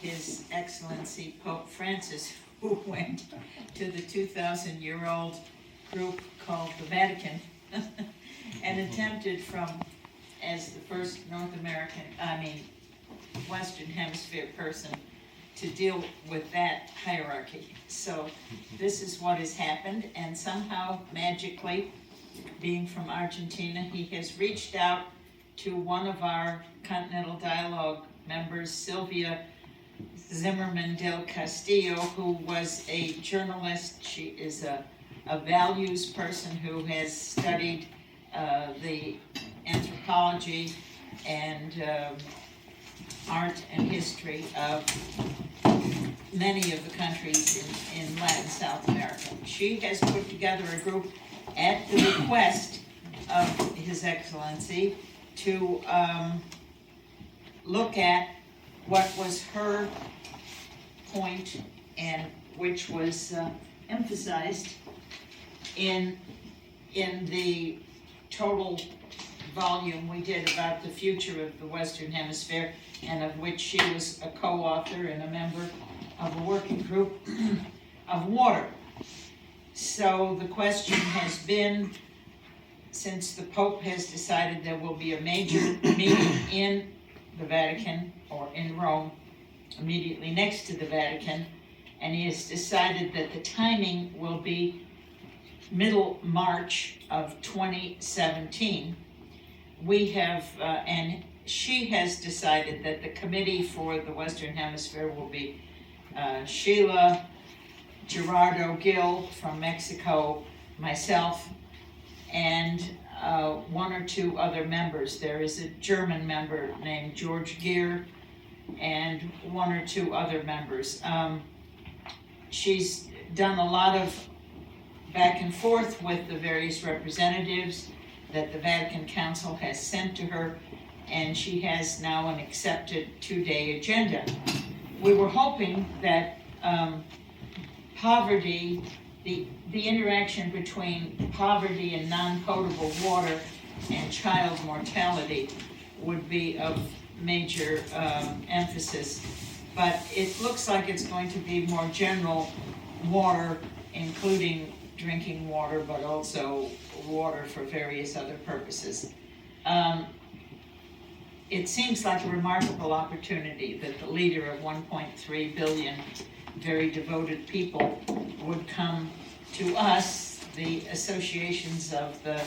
His Excellency Pope Francis, who went to the 2,000-year-old group called the Vatican and attempted as the first Western Hemisphere person to deal with that hierarchy. So this is what has happened, and somehow, magically, being from Argentina, he has reached out to one of our Continental Dialogue members, Sylvia Zimmerman del Castillo, who was a journalist. She is a values person who has studied the anthropology and art and history of many of the countries in Latin South America. She has put together a group at the request of His Excellency to look at what was her point, and which was emphasized in the total volume we did about the future of the Western Hemisphere, and of which she was a co-author and a member of a working group of water. So the question has been, since the Pope has decided there will be a major meeting in the Vatican, or in Rome, immediately next to the Vatican, and he has decided that the timing will be middle March of 2017. We have, and she has decided that the committee for the Western Hemisphere will be Sheila, Gerardo Gil from Mexico, myself, and one or two other members. There is a German member named George Geer, and one or two other members. She's done a lot of back and forth with the various representatives that the Vatican Council has sent to her, and she has now an accepted 2-day agenda. We were hoping that poverty, the interaction between poverty and non-potable water and child mortality would be of major emphasis, but it looks like it's going to be more general water, including drinking water, but also water for various other purposes. It seems like a remarkable opportunity that the leader of 1.3 billion very devoted people would come to us, the associations of the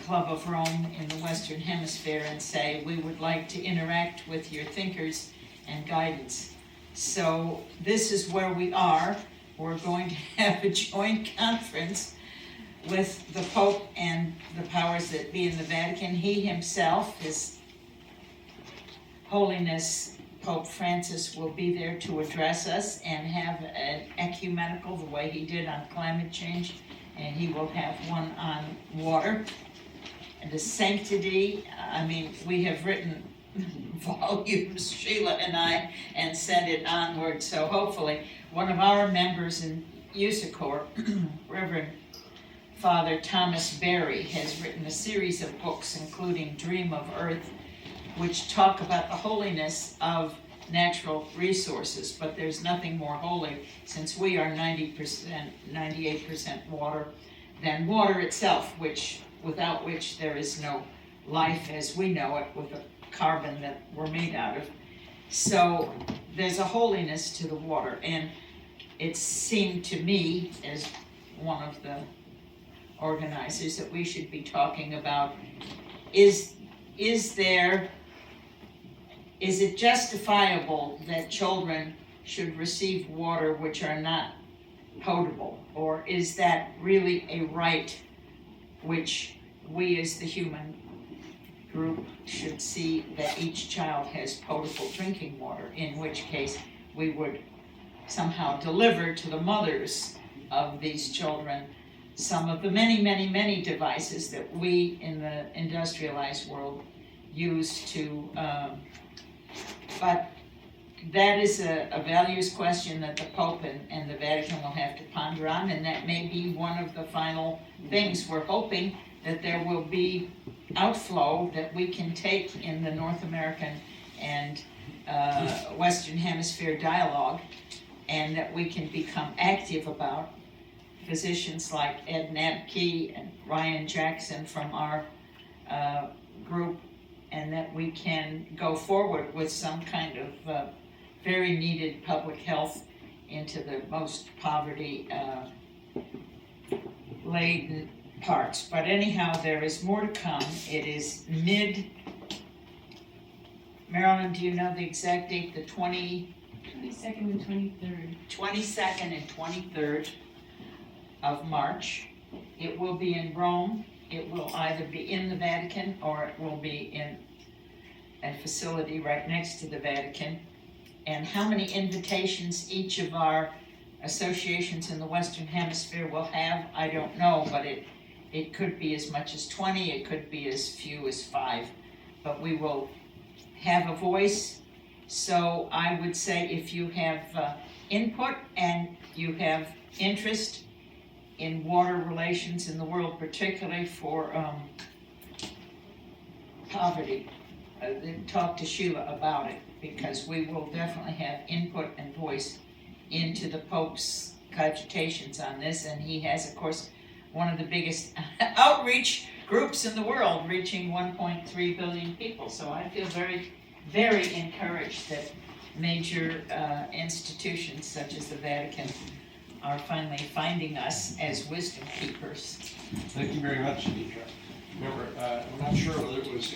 Club of Rome in the Western Hemisphere, and say, we would like to interact with your thinkers and guidance. So this is where we are. We're going to have a joint conference with the Pope and the powers that be in the Vatican. He himself, His Holiness Pope Francis, will be there to address us and have an ecumenical, the way he did on climate change, and he will have one on water. And the sanctity, we have written volumes, Sheila and I, and sent it onward, so hopefully one of our members in Usicor, Reverend Father Thomas Berry, has written a series of books, including Dream of Earth, which talk about the holiness of natural resources, but there's nothing more holy, since we are 90%, 98% water, than water itself, without which there is no life as we know it, with the carbon that we're made out of. So there's a holiness to the water, and it seemed to me, as one of the organizers, that we should be talking about, is it justifiable that children should receive water which are not potable, or is that really a right which we as the human group should see that each child has potable drinking water, in which case we would somehow deliver to the mothers of these children some of the many, many, many devices that we in the industrialized world use to, but that is a values question that the Pope and the Vatican will have to ponder on, and that may be one of the final things. We're hoping that there will be outflow that we can take in the North American and Western Hemisphere dialogue, and that we can become active about. Physicians like Ed Nabke and Ryan Jackson from our group, and that we can go forward with some kind of very needed public health into the most poverty laden parts. But anyhow, there is more to come. It is Marilyn, do you know the exact date? The 22nd and 23rd. 22nd and 23rd of March. It will be in Rome. It will either be in the Vatican or it will be in a facility right next to the Vatican. And how many invitations each of our associations in the Western Hemisphere will have, I don't know, but it could be as much as 20, it could be as few as 5. But we will have a voice. So I would say if you have input and you have interest in water relations in the world, particularly for poverty, talk to Sheila about it, because we will definitely have input and voice into the Pope's cogitations on this, and he has, of course, one of the biggest outreach groups in the world, reaching 1.3 billion people. So I feel very, very encouraged that major institutions such as the Vatican are finally finding us as wisdom keepers. Thank you very much, Anitra. Remember, I'm not sure whether it was